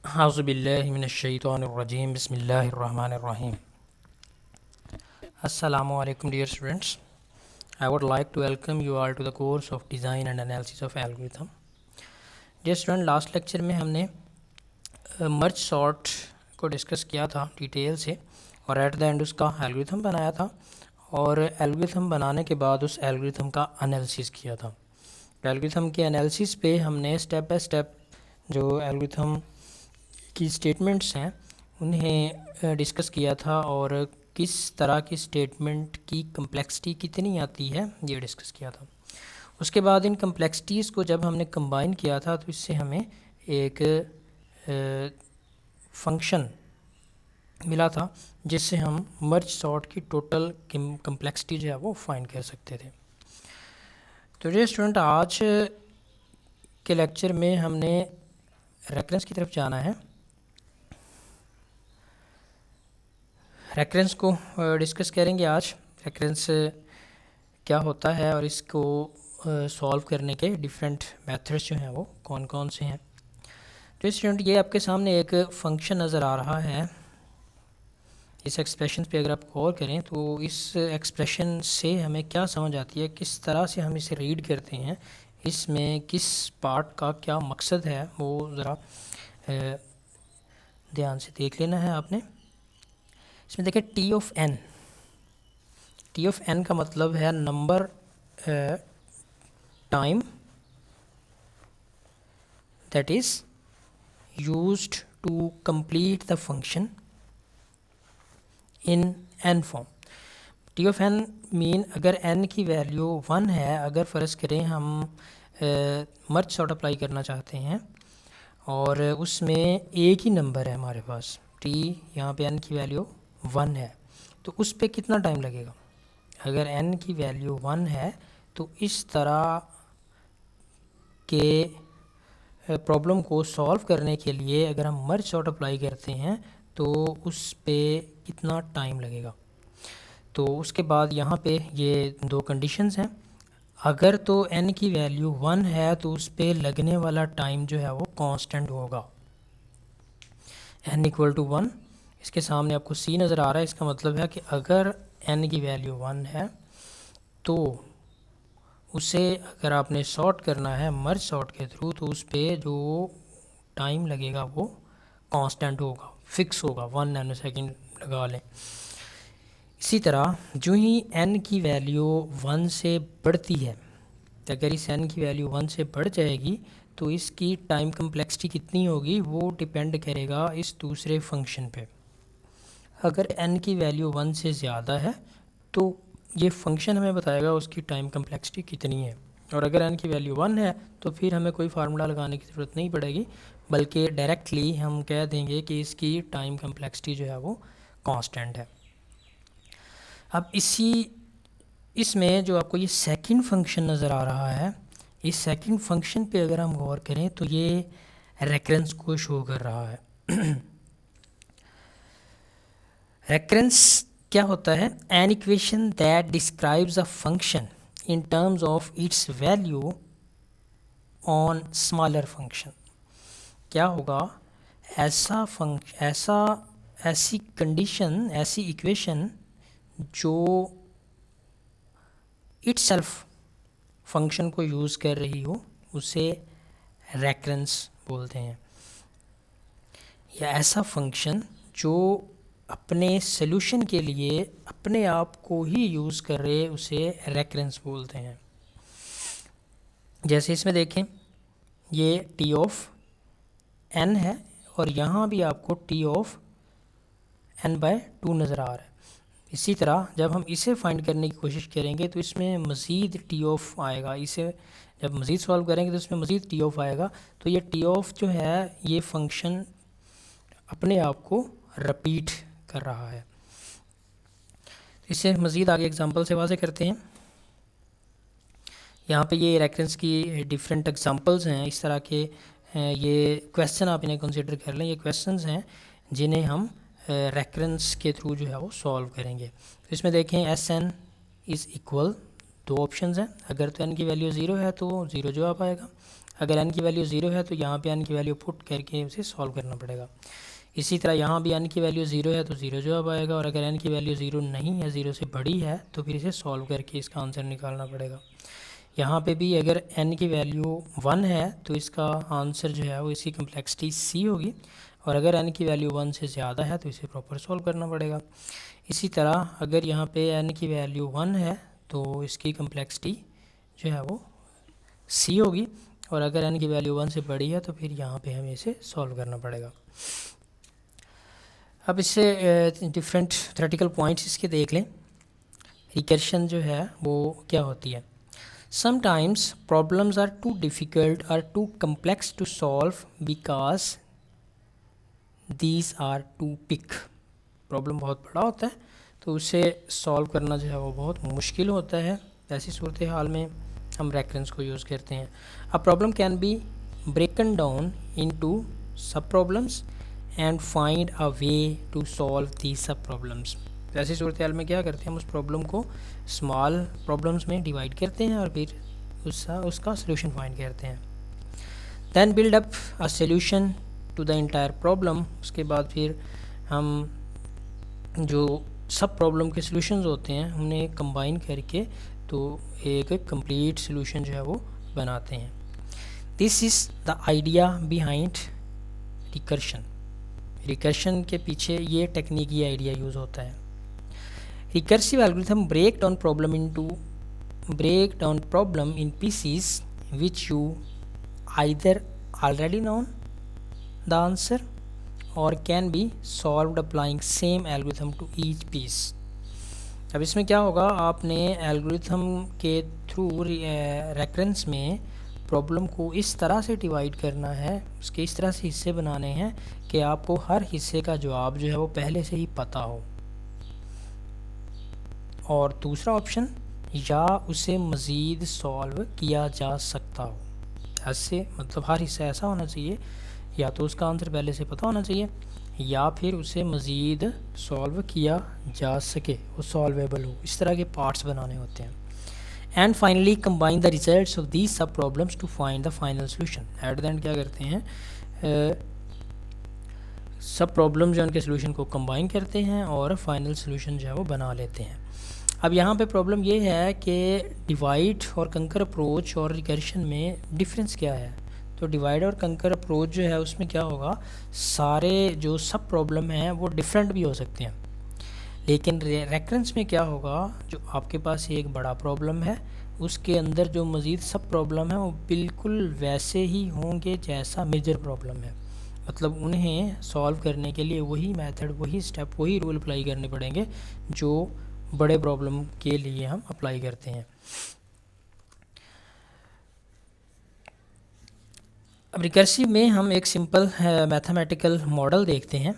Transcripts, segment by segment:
Auzubillahiminash-shaytanir-rajim. Bismillahir-rahmanir-rahim. Assalamu alaikum dear students. I would like to welcome you all to the course of Design and Analysis of Algorithm. Dear student, last lecture में हमने merge sort को discuss किया था detail से और eight the and उसका algorithm बनाया था और एल्गोरिथम बनाने के बाद उस एल्गोरिथम का एनालिसिस किया था। एल्गोरिथम के एनालिसिस पे हमने स्टेप बाय स्टेप जो एल्गोरिथम की स्टेटमेंट्स हैं उन्हें डिस्कस किया था और किस तरह की स्टेटमेंट की कम्प्लेक्सिटी कितनी आती है ये डिस्कस किया था। उसके बाद इन कम्प्लेक्सिटीज़ को जब हमने कंबाइन किया था तो इससे हमें एक फंक्शन मिला था जिससे हम मर्ज सॉर्ट की टोटल कम्प्लेक्सिटी जो है वो फाइंड कर सकते थे। तो ये स्टूडेंट आज के लेक्चर में हमने रेफरेंस की तरफ जाना है। रेफरेंस को डिस्कस करेंगे आज, रेफरेंस क्या होता है और इसको सॉल्व करने के डिफरेंट मेथड्स जो हैं वो कौन कौन से हैं। तो स्टूडेंट ये आपके सामने एक फंक्शन नज़र आ रहा है। इस एक्सप्रेशन पे अगर आप गौर करें तो इस एक्सप्रेशन से हमें क्या समझ आती है, किस तरह से हम इसे रीड करते हैं, इसमें किस पार्ट का क्या मकसद है वो ज़रा ध्यान से देख लेना है आपने। इसमें देखिए टी ऑफ एन का मतलब है number time that is used to complete the function in N form. T of N mean अगर एन की वैल्यू 1 है, अगर फ़र्ज़ करें हम मर्ज सॉर्ट अप्लाई करना चाहते हैं और उसमें एक ही नंबर है हमारे पास, टी यहाँ पे एन की वैल्यू 1 है, तो उस पे कितना टाइम लगेगा। अगर n की वैल्यू 1 है तो इस तरह के प्रॉब्लम को सॉल्व करने के लिए अगर हम मर्ज सॉर्ट अप्लाई करते हैं तो उस पे कितना टाइम लगेगा। तो उसके बाद यहाँ पे ये दो कंडीशंस हैं। अगर तो n की वैल्यू 1 है तो उस पे लगने वाला टाइम जो है वो कांस्टेंट होगा, n इक्वल टू 1। इसके सामने आपको c नज़र आ रहा है, इसका मतलब है कि अगर n की वैल्यू 1 है तो उसे अगर आपने सॉर्ट करना है मर्ज सॉर्ट के थ्रू तो उस पे जो टाइम लगेगा वो कांस्टेंट होगा, फिक्स होगा, 1 नैनो सेकेंड लगा लें। इसी तरह जो ही n की वैल्यू 1 से बढ़ती है, तो अगर इस n की वैल्यू 1 से बढ़ जाएगी तो इसकी टाइम कम्प्लेक्सिटी कितनी होगी वो डिपेंड करेगा इस दूसरे फंक्शन पे। अगर n की वैल्यू 1 से ज़्यादा है तो ये फंक्शन हमें बताएगा उसकी टाइम कम्प्लेक्सिटी कितनी है, और अगर n की वैल्यू 1 है तो फिर हमें कोई फार्मूला लगाने की ज़रूरत नहीं पड़ेगी, बल्कि डायरेक्टली हम कह देंगे कि इसकी टाइम कम्प्लेक्सिटी जो है वो कांस्टेंट है। अब इसमें जो आपको ये सेकंड फंक्शन नज़र आ रहा है, इस सेकंड फंक्शन पे अगर हम गौर करें तो ये रेकरेंस को शो कर रहा है। रेकरेंस क्या होता है? An equation that describes a function in terms of its value on smaller function. क्या होगा? ऐसी कंडीशन, ऐसी इक्वेशन जो इटसेल्फ फंक्शन को यूज़ कर रही हो उसे रेकरेंस बोलते हैं, या ऐसा फंक्शन जो अपने सॉल्यूशन के लिए अपने आप को ही यूज़ कर रहे उसे रेकरेंस बोलते हैं। जैसे इसमें देखें ये टी ऑफ एन है और यहाँ भी आपको टी ऑफ n/2 नज़र आ रहा है। इसी तरह जब हम इसे फाइंड करने की कोशिश करेंगे तो इसमें मज़ीद टी ऑफ आएगा, इसे जब मज़ीद सॉल्व करेंगे तो इसमें मज़ीद टी ऑफ आएगा। तो ये टी ऑफ जो है ये फंक्शन अपने आप को रिपीट कर रहा है। इससे मज़ीद आगे एग्जांपल से वाज़े करते हैं। यहाँ पे ये रेफरेंस की डिफरेंट एग्जांपल्स हैं इस तरह के, ये क्वेश्चन आप इन्हें कंसिडर कर लें, ये क्वेश्चंस हैं जिन्हें हम रेफरेंस के थ्रू जो है वो सॉल्व करेंगे। तो इसमें देखें एस एन इज़ इक्वल, दो ऑप्शंस हैं। अगर तो n की वैल्यू 0 है तो 0 जवाब आएगा, अगर n की वैल्यू 0 है तो यहाँ पे n की वैल्यू पुट करके उसे सॉल्व करना पड़ेगा। इसी तरह यहाँ भी n की वैल्यू 0 है तो 0 जवाब आएगा, और अगर n की वैल्यू 0 नहीं है, 0 से बड़ी है, तो फिर इसे सॉल्व करके इसका आंसर निकालना पड़ेगा। यहाँ पे भी अगर n की वैल्यू 1 है तो इसका आंसर जो है वो इसकी कम्प्लेक्सिटी c होगी, और अगर n की वैल्यू 1 से ज़्यादा है तो इसे प्रॉपर सॉल्व करना पड़ेगा। इसी तरह अगर यहाँ पे n की वैल्यू 1 है तो इसकी कम्प्लेक्सिटी जो है वो c होगी, और अगर n की वैल्यू 1 से बड़ी है तो फिर यहाँ पे हमें इसे सॉल्व करना पड़ेगा। अब इससे डिफरेंट थ्योरेटिकल पॉइंट्स इसके देख लें। रिकर्शन जो है वो क्या होती है। Sometimes problems are too difficult or too complex to solve because these are too big। Problem बहुत बड़ा होता है तो उसे सॉल्व करना जो है वो बहुत मुश्किल होता है। ऐसी सूरत हाल में हम रेकरेंस को यूज़ करते हैं। A problem can be broken down into sub problems and find a way to solve the sub problems. ऐसी सूरत हाल में क्या करते हैं, हम उस प्रॉब्लम को स्मॉल प्रॉब्लम्स में डिवाइड करते हैं और फिर उसका सोल्यूशन फाइंड करते हैं। Then build up a solution to the entire problem. उसके बाद फिर हम जो सब प्रॉब्लम के सोल्यूशंस होते हैं उन्हें कंबाइन करके तो एक कंप्लीट सोल्यूशन जो है वो बनाते हैं। This is the idea behind recursion. Recursion के पीछे ये टेक्निक, ये आइडिया यूज़ होता है। Recursive algorithm break down problem in pieces which you either already known the answer or can be solved applying same algorithm to each piece। अब इसमें क्या होगा, आपने एल्गोरिथम के थ्रू रेकरेंस में प्रॉब्लम को इस तरह से डिवाइड करना है, उसके इस तरह से हिस्से बनाने हैं कि आपको हर हिस्से का जवाब जो है वो पहले से ही पता हो। और दूसरा ऑप्शन, या उसे मज़ीद सॉल्व किया जा सकता हो। ऐसे मतलब हर हिस्सा ऐसा होना चाहिए, या तो उसका आंसर पहले से पता होना चाहिए या फिर उसे मज़ीद सॉल्व किया जा सके, वो सॉल्वेबल हो। इस तरह के पार्ट्स बनाने होते हैं। And finally combine the results of these sub problems to find the final solution. At the end क्या करते हैं, सब प्रॉब्लम जो उनके सोल्यूशन को कंबाइन करते हैं और फाइनल सोल्यूशन जो है वो बना लेते हैं। अब यहाँ पे प्रॉब्लम ये है कि डिवाइड और कंकर अप्रोच और रिकर्शन में डिफरेंस क्या है। तो डिवाइड और कंकर अप्रोच जो है उसमें क्या होगा, सारे जो सब प्रॉब्लम हैं वो डिफरेंट भी हो सकते हैं, लेकिन रेकरेंस में क्या होगा, जो आपके पास एक बड़ा प्रॉब्लम है उसके अंदर जो मज़ीद सब प्रॉब्लम है वो बिल्कुल वैसे ही होंगे जैसा मेजर प्रॉब्लम है। मतलब उन्हें सॉल्व करने के लिए वही मेथड, वही स्टेप, वही रूल अप्लाई करने पड़ेंगे जो बड़े प्रॉब्लम के लिए हम अप्लाई करते हैं। अब रिकर्सिव में हम एक सिंपल मैथमेटिकल मॉडल देखते हैं।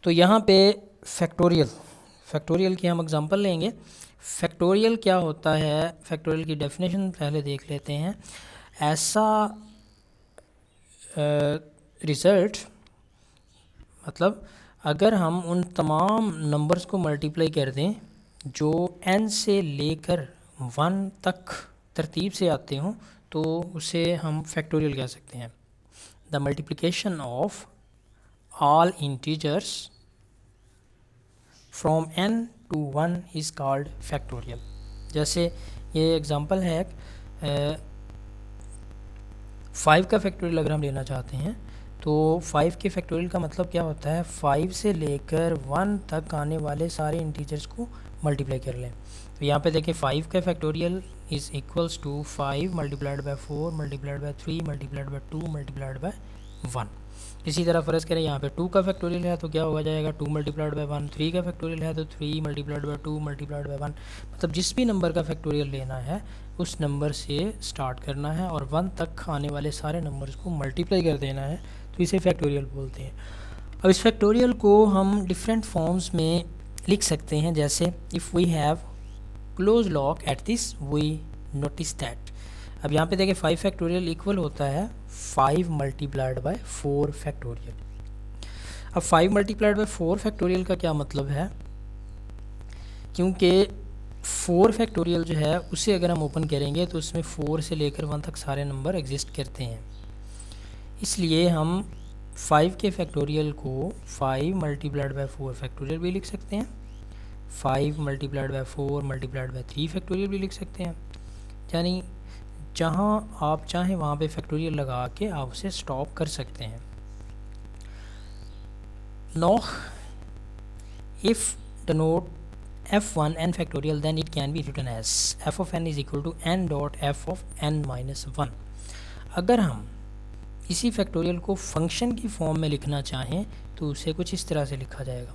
तो यहाँ पे फैक्टोरियल की हम एग्जांपल लेंगे। फैक्टोरियल क्या होता है, फैक्टोरियल की डेफिनेशन पहले देख लेते हैं। ऐसा रिज़ल्ट मतलब अगर हम उन तमाम नंबर्स को मल्टीप्लाई कर दें जो n से लेकर 1 तक तरतीब से आते हों तो उसे हम फैक्टोरियल कह सकते हैं। The multiplication of all integers from n to 1 is called factorial. जैसे ये एग्ज़ाम्पल है 5 का फैक्टोरियल अगर हम लेना चाहते हैं तो 5 के फैक्टोरियल का मतलब क्या होता है, 5 से लेकर 1 तक आने वाले सारे इंटीजर्स को मल्टीप्लाई कर लें। तो यहाँ पे देखें 5 का factorial is equals to 5 multiplied by 4 multiplied by 3 multiplied by 2 multiplied by 1। इसी तरह फ़र्ज़ करें यहाँ पे 2 का फैक्टोरियल है तो क्या हो जाएगा 2 मल्टीप्लाइड बाय 1। 3 का फैक्टोरियल है तो 3 मल्टीप्लाइड बाय 2 मल्टीप्लाइड बाय 1। मतलब जिस भी नंबर का फैक्टोरियल लेना है उस नंबर से स्टार्ट करना है और 1 तक आने वाले सारे नंबर्स को मल्टीप्लाई कर देना है, तो इसे फैक्टोरियल बोलते हैं। अब इस फैक्टोरियल को हम डिफरेंट फॉर्म्स में लिख सकते हैं, जैसे if we have close look at this we notice that. अब यहाँ पे देखें 5 फैक्टोरियल इक्वल होता है 5 मल्टीप्लाइड बाय 4 फैक्टोरियल। अब 5 मल्टीप्लाइड बाय 4 फैक्टोरियल का क्या मतलब है, क्योंकि 4 फैक्टोरियल जो है उसे अगर हम ओपन करेंगे तो उसमें 4 से लेकर 1 तक सारे नंबर एग्जिस्ट करते हैं, इसलिए हम 5 के फैक्टोरियल को 5 मल्टीप्लाइड बाय 4 फैक्टोरियल भी लिख सकते हैं, 5 multiplied by 4 multiplied by 3 factorial भी लिख सकते हैं। यानी जहाँ आप चाहें वहाँ पे फैक्टोरियल लगा के आप उसे स्टॉप कर सकते हैं। Know if denote f1 n factorial then it can be written as f of n is equal to n dot f of n minus 1। अगर हम इसी फैक्टोरियल को फंक्शन की फॉर्म में लिखना चाहें तो उसे कुछ इस तरह से लिखा जाएगा,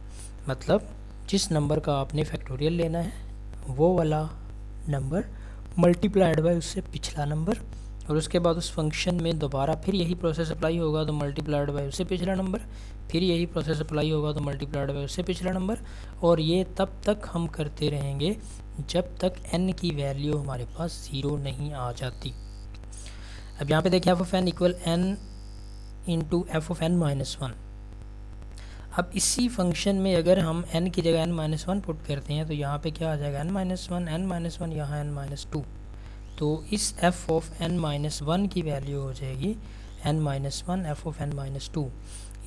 मतलब जिस नंबर का आपने फैक्टोरियल लेना है वो वाला नंबर मल्टीप्लाइड बाय उससे पिछला नंबर, और उसके बाद उस फंक्शन में दोबारा फिर यही प्रोसेस अप्लाई होगा तो मल्टीप्लाइड बाय उससे पिछला नंबर, फिर यही प्रोसेस अप्लाई होगा तो मल्टीप्लाइड बाय उससे पिछला नंबर, और ये तब तक हम करते रहेंगे जब तक n की वैल्यू हमारे पास 0 नहीं आ जाती। अब यहाँ पे देखिए f of n equal n into F of n minus 1। अब इसी फंक्शन में अगर हम n की जगह n माइनस 1 पुट करते हैं तो यहाँ पे क्या आ जाएगा n माइनस 1 यहाँ n माइनस 2, तो इस f ऑफ n माइनस 1 की वैल्यू हो जाएगी n minus 1 F of n minus 2।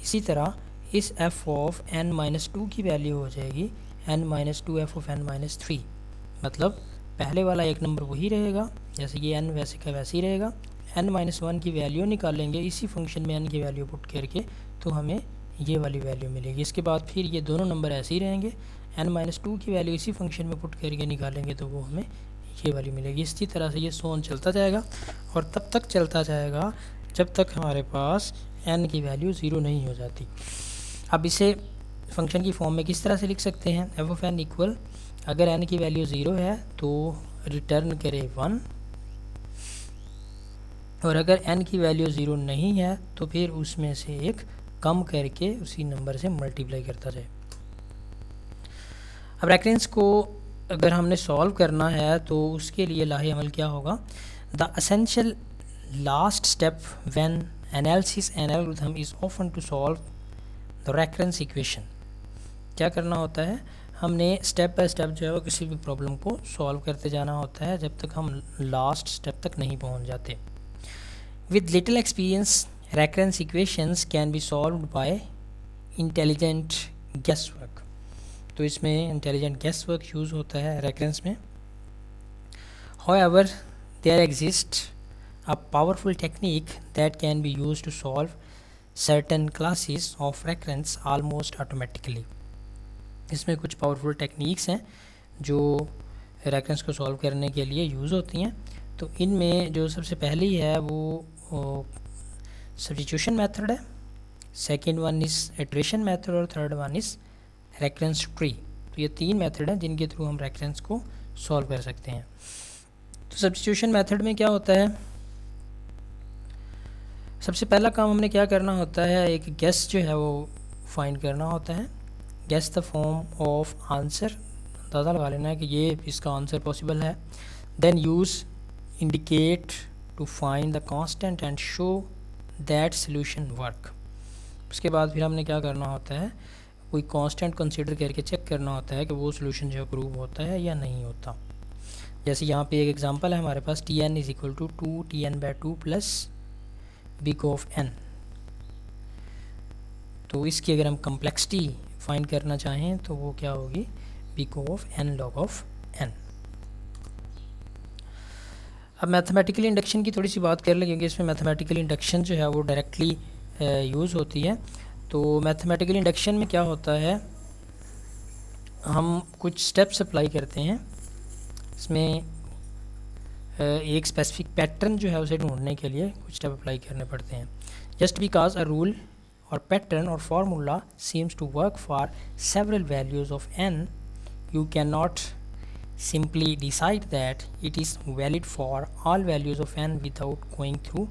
इसी तरह इस f ऑफ n माइनस 2 की वैल्यू हो जाएगी n minus 2 F of n minus 3, मतलब पहले वाला एक नंबर वही रहेगा, जैसे कि n वैसे का वैसे ही रहेगा। n माइनस 1 की वैल्यू निकालेंगे इसी फंक्शन में n की वैल्यू पुट करके तो हमें ये वाली वैल्यू मिलेगी। इसके बाद फिर ये दोनों नंबर ऐसे ही रहेंगे, n माइनस 2 की वैल्यू इसी फंक्शन में पुट करके निकालेंगे तो वो हमें ये वाली मिलेगी। इसी तरह से ये सोन चलता जाएगा और तब तक चलता जाएगा जब तक हमारे पास n की वैल्यू 0 नहीं हो जाती। अब इसे फंक्शन की फॉर्म में किस तरह से लिख सकते हैं, एफ ऑफ n इक्वल, अगर n की वैल्यू 0 है तो रिटर्न करे 1, और अगर n की वैल्यू 0 नहीं है तो फिर उसमें से एक कम करके उसी नंबर से मल्टीप्लाई करता जाए। अब रेकरेंस को अगर हमने सॉल्व करना है तो उसके लिए लाहे अमल क्या होगा, the essential last step when analysis an algorithm is often to solve the recurrence equation. क्या करना होता है, हमने स्टेप बाय स्टेप जो है वो किसी भी प्रॉब्लम को सॉल्व करते जाना होता है जब तक हम लास्ट स्टेप तक नहीं पहुंच जाते। With little experience recurrence equations can be solved by intelligent guess work. तो इसमें इंटेलिजेंट गेस वर्क यूज़ होता है रेकरेंस में। However there exist a powerful technique that can be used to solve certain classes of recurrence almost automatically. इसमें कुछ powerful techniques हैं जो recurrence को सॉल्व करने के लिए यूज़ होती हैं। तो इनमें जो सबसे पहली है वो सब्स्टिट्यूशन मेथड है, second one is iteration method, और third one is recurrence tree. तो ये 3 मेथड हैं जिनके थ्रू हम रेकरेंस को सॉल्व कर सकते हैं। तो सब्स्टिट्यूशन मेथड में क्या होता है, सबसे पहला काम हमने क्या करना होता है, एक गेस जो है वो फाइंड करना होता है। Guess the form of answer, अंदाज़ा लगा लेना है कि ये इसका आंसर पॉसिबल है। Then use indicate to find the constant and show that solution work. उसके बाद फिर हमने क्या करना होता है, कोई कांस्टेंट कंसीडर करके चेक करना होता है कि वो सॉल्यूशन जो प्रूव होता है या नहीं होता। जैसे यहाँ पे एक एग्जांपल है हमारे पास, T N is equal to 2Tn/2 plus big of n। तो इसकी अगर हम कम्प्लेक्सिटी फाइंड करना चाहें तो वो क्या होगी, big of n log of n। अब मैथमेटिकल इंडक्शन की थोड़ी सी बात कर लें, क्योंकि इसमें मैथमेटिकल इंडक्शन जो है वो डायरेक्टली यूज़ होती है। तो मैथमेटिकल इंडक्शन में क्या होता है, हम कुछ स्टेप्स अप्लाई करते हैं। इसमें एक स्पेसिफिक पैटर्न जो है उसे ढूंढने के लिए कुछ स्टेप अप्लाई करने पड़ते हैं। Just because a rule or pattern or formula seems to work for several values of n, you cannot simply decide that it is valid for all values of n without going through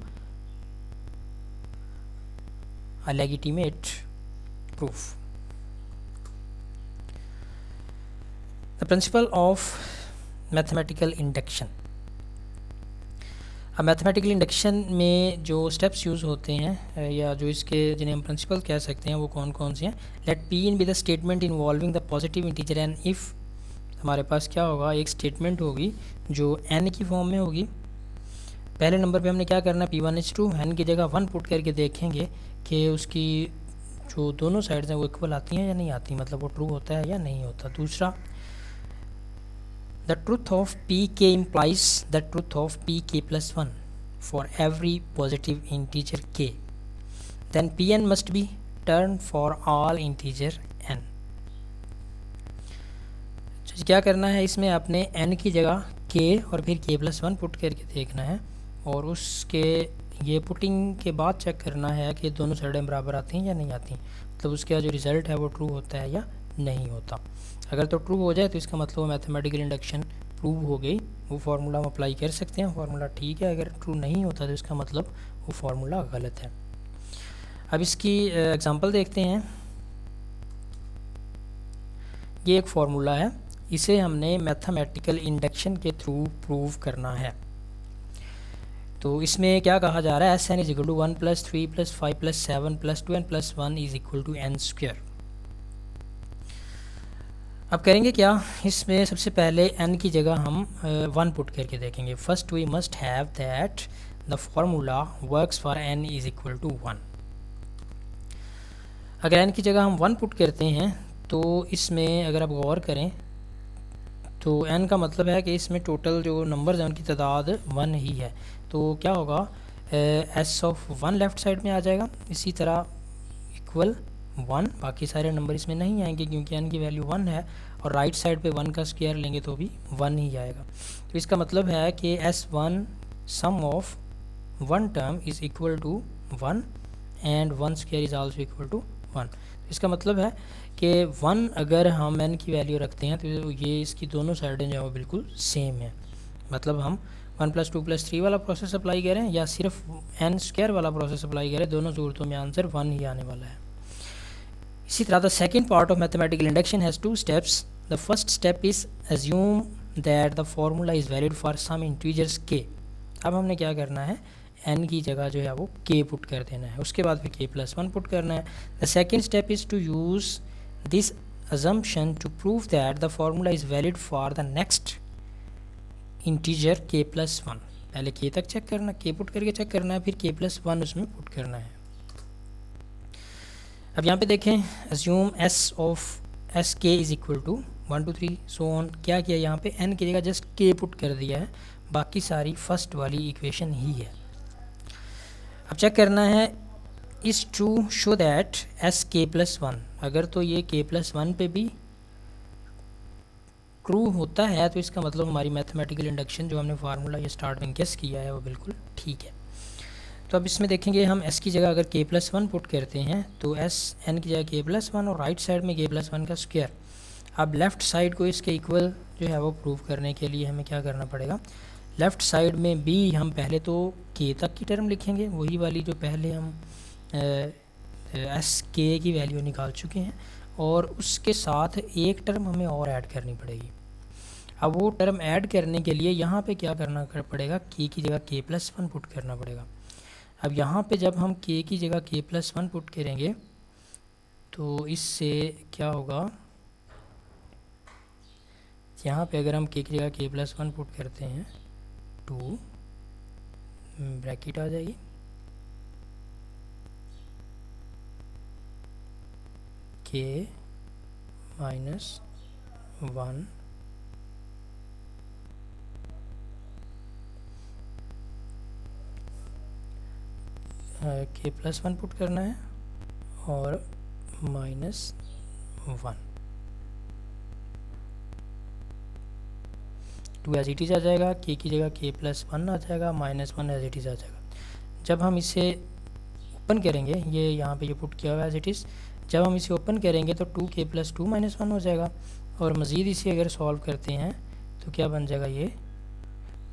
a legitimate proof. The principle of mathematical induction. अब mathematical induction में जो steps use होते हैं या जो इसके जिन्हें हम प्रिंसिपल कह सकते हैं वो कौन कौन से हैं। Let P n be the statement involving the positive integer n if the हमारे पास क्या होगा, एक स्टेटमेंट होगी जो n की फॉर्म में होगी। पहले नंबर पे हमने क्या करना है, P1H2 n की जगह 1 पुट करके देखेंगे कि उसकी जो दोनों साइड्स हैं वो इक्वल आती हैं या नहीं आती, मतलब वो ट्रू होता है या नहीं होता। दूसरा, the truth of Pk implies the truth of Pk plus 1 for every positive integer k, then Pn must be turned for all integer n। क्या करना है, इसमें आपने n की जगह k और फिर k plus 1 पुट करके देखना है, और उसके ये पुटिंग के बाद चेक करना है कि दोनों साइडें बराबर आती हैं या नहीं आती, मतलब उसका जो रिज़ल्ट है वो ट्रू होता है या नहीं होता। अगर तो ट्रू हो जाए तो इसका मतलब मैथमेटिकल इंडक्शन प्रूव हो गई, वो फार्मूला हम अप्लाई कर सकते हैं, फार्मूला ठीक है। अगर ट्रू नहीं होता तो इसका मतलब वो फार्मूला गलत है। अब इसकी एग्जांपल देखते हैं। ये एक फार्मूला है, इसे हमने मैथमेटिकल इंडक्शन के थ्रू प्रूव करना है। तो इसमें क्या कहा जा रहा है, S n is equal to 1 + 3 + 5 + 7 + 2n + 1 is equal to n²। अब करेंगे क्या, इसमें सबसे पहले n की जगह हम 1 पुट करके देखेंगे। First we must have that the formula works for n is equal to 1। अगर n की जगह हम 1 पुट करते हैं तो इसमें अगर आप गौर करें तो n का मतलब है कि इसमें टोटल जो नंबर्स हैं उनकी तादाद 1 ही है। तो क्या होगा, s(1) लेफ़्ट साइड में आ जाएगा, इसी तरह इक्वल 1, बाकी सारे नंबर इसमें नहीं आएंगे क्योंकि n की वैल्यू 1 है, और राइट साइड पे 1 का स्क्वायर लेंगे तो भी 1 ही आएगा। तो इसका मतलब है कि s1 sum of 1 term is equal to 1 and 1 square is also equal to 1। इसका मतलब है कि 1 अगर हम n की वैल्यू रखते हैं तो ये इसकी दोनों साइडें जो है वो बिल्कुल सेम है, मतलब हम 1 + 2 + 3 वाला प्रोसेस अप्लाई करें या सिर्फ n² वाला प्रोसेस अप्लाई करें, दोनों सूरतों में आंसर 1 ही आने वाला है। इसी तरह the second part of mathematical induction has 2 steps. The first step is assume that the formula is valid for some integers k। अब हमने क्या करना है, n की जगह जो है वो k पुट कर देना है, उसके बाद फिर k + 1 पुट करना है। The second step is to use this assumption to prove that the formula is valid for the next integer k + 1। पहले k तक चेक करना, k पुट करके चेक करना है, फिर k + 1 उसमें पुट करना है। अब यहाँ पे देखें, assume sk is equal to 1 2 3 so on. क्या किया यहाँ पे, n की जगह जस्ट k पुट कर दिया है, बाकी सारी फर्स्ट वाली इक्वेशन ही है। अब चेक करना है, is true show that sk + 1, अगर तो ये k + 1 पे भी ट्रू होता है तो इसका मतलब हमारी मैथमेटिकल इंडक्शन जो हमने फार्मूला ये स्टार्ट में गेस किया है वो बिल्कुल ठीक है। तो अब इसमें देखेंगे हम s की जगह अगर k + 1 पुट करते हैं तो s n की जगह k + 1 और राइट साइड में k + 1 का स्क्वायर। अब लेफ़्ट साइड को इसके इक्वल जो है वो प्रूव करने के लिए हमें क्या करना पड़ेगा, लेफ़्ट साइड में भी हम पहले तो k तक की टर्म लिखेंगे, वही वाली जो पहले हम sk की वैल्यू निकाल चुके हैं, और उसके साथ एक टर्म हमें और ऐड करनी पड़ेगी। अब वो टर्म ऐड करने के लिए यहाँ पे क्या करना पड़ेगा, k की जगह k + 1 पुट करना पड़ेगा। अब यहाँ पे जब हम k की जगह k + 1 पुट करेंगे तो इससे क्या होगा, यहाँ पे अगर हम k की जगह k + 1 पुट करते हैं 2 ब्रैकेट आ जाएगी, k - 1 k + 1 पुट करना है और -1 2 एज इट इज़ आ जाएगा, k की जगह k + 1 आ जाएगा, -1 एज इट इज़ आ जाएगा। जब हम इसे ओपन करेंगे, ये यहाँ पे ये पुट किया हुआ एज इट इज़, जब हम इसे ओपन करेंगे तो 2k + 2 -1 हो जाएगा, और मज़ीद इसे अगर सॉल्व करते हैं तो क्या बन जाएगा, ये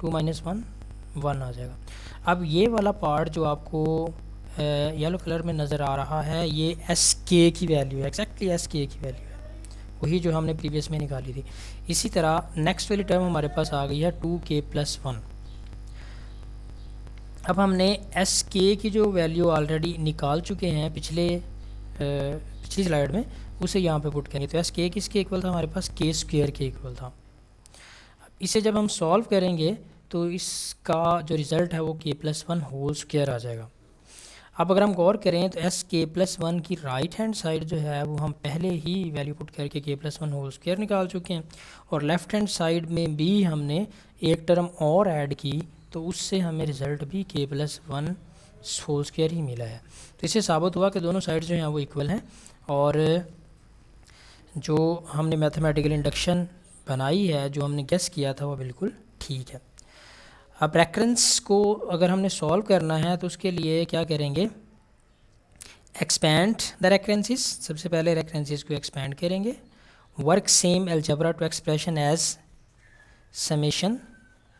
2 - 1 1 आ जाएगा। अब ये वाला पार्ट जो आपको येलो कलर में नज़र आ रहा है, ये sk की वैल्यू है, एक्जैक्टली sk की वैल्यू है, वही जो हमने प्रीवियस में निकाली थी। इसी तरह नेक्स्ट वाली टर्म हमारे पास आ गई है 2k + 1। अब हमने sk की जो वैल्यू ऑलरेडी निकाल चुके हैं पिछली स्लाइड में, उसे यहाँ पे पुट करेंगे। तो sk किसके इक्वल था, हमारे पास k² के इक्वल था। इसे जब हम सॉल्व करेंगे तो इसका जो रिज़ल्ट है वो k+1 होल स्क्वायर आ जाएगा। अब अगर हम गौर करें तो एस k+1 की राइट हैंड साइड जो है वो हम पहले ही वैल्यू पुट करके k+1 होल स्क्वायर निकाल चुके हैं, और लेफ़्ट हैंड साइड में भी हमने एक टर्म और ऐड की तो उससे हमें रिज़ल्ट भी k+1 होल स्क्वायर ही मिला है। तो इससे साबित हुआ कि दोनों साइड जो हैं वो इक्वल हैं, और जो हमने मैथमेटिकल इंडक्शन बनाई है, जो हमने गेस किया था, वो बिल्कुल ठीक है। अब रेकरेंस को अगर हमने सॉल्व करना है तो उसके लिए क्या करेंगे, एक्सपेंड द रेकरेंसेस। सबसे पहले रेकरेंसेस को एक्सपेंड करेंगे। Work same algebra to expression as summation,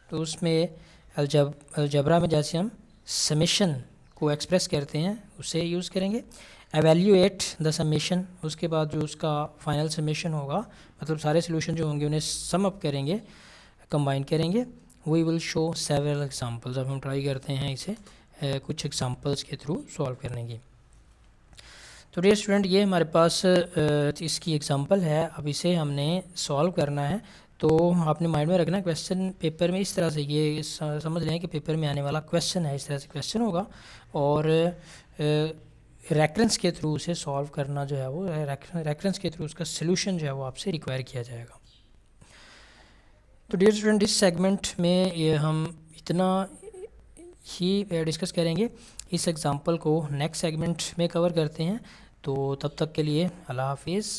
तो उसमें अलजेब्रा में जैसे हम समेशन को एक्सप्रेस करते हैं उसे यूज़ करेंगे। एवेल्यूएट द समेशन, उसके बाद जो उसका फाइनल समेशन होगा, मतलब सारे सोल्यूशन जो होंगे उन्हें सम अप करेंगे, कंबाइन करेंगे। We will show several examples. अब हम ट्राई करते हैं इसे कुछ एग्जांपल्स के थ्रू सॉल्व करने की। तो डियर स्टूडेंट, ये हमारे पास इसकी एग्जांपल है। अब इसे हमने सॉल्व करना है। तो आपने माइंड में रखना, क्वेश्चन पेपर में इस तरह से, ये समझ लें कि पेपर में आने वाला क्वेश्चन है, इस तरह से क्वेश्चन होगा, और रेफरेंस के थ्रू उसे सॉल्व करना जो है वो, रेफरेंस के थ्रू उसका सलूशन जो है वो आपसे रिक्वायर किया जाएगा। तो डियर स्टूडेंट, इस सेगमेंट में ये हम इतना ही डिस्कस करेंगे। इस एग्ज़ाम्पल को नेक्स्ट सेगमेंट में कवर करते हैं। तो तब तक के लिए अल्लाह हाफिज़।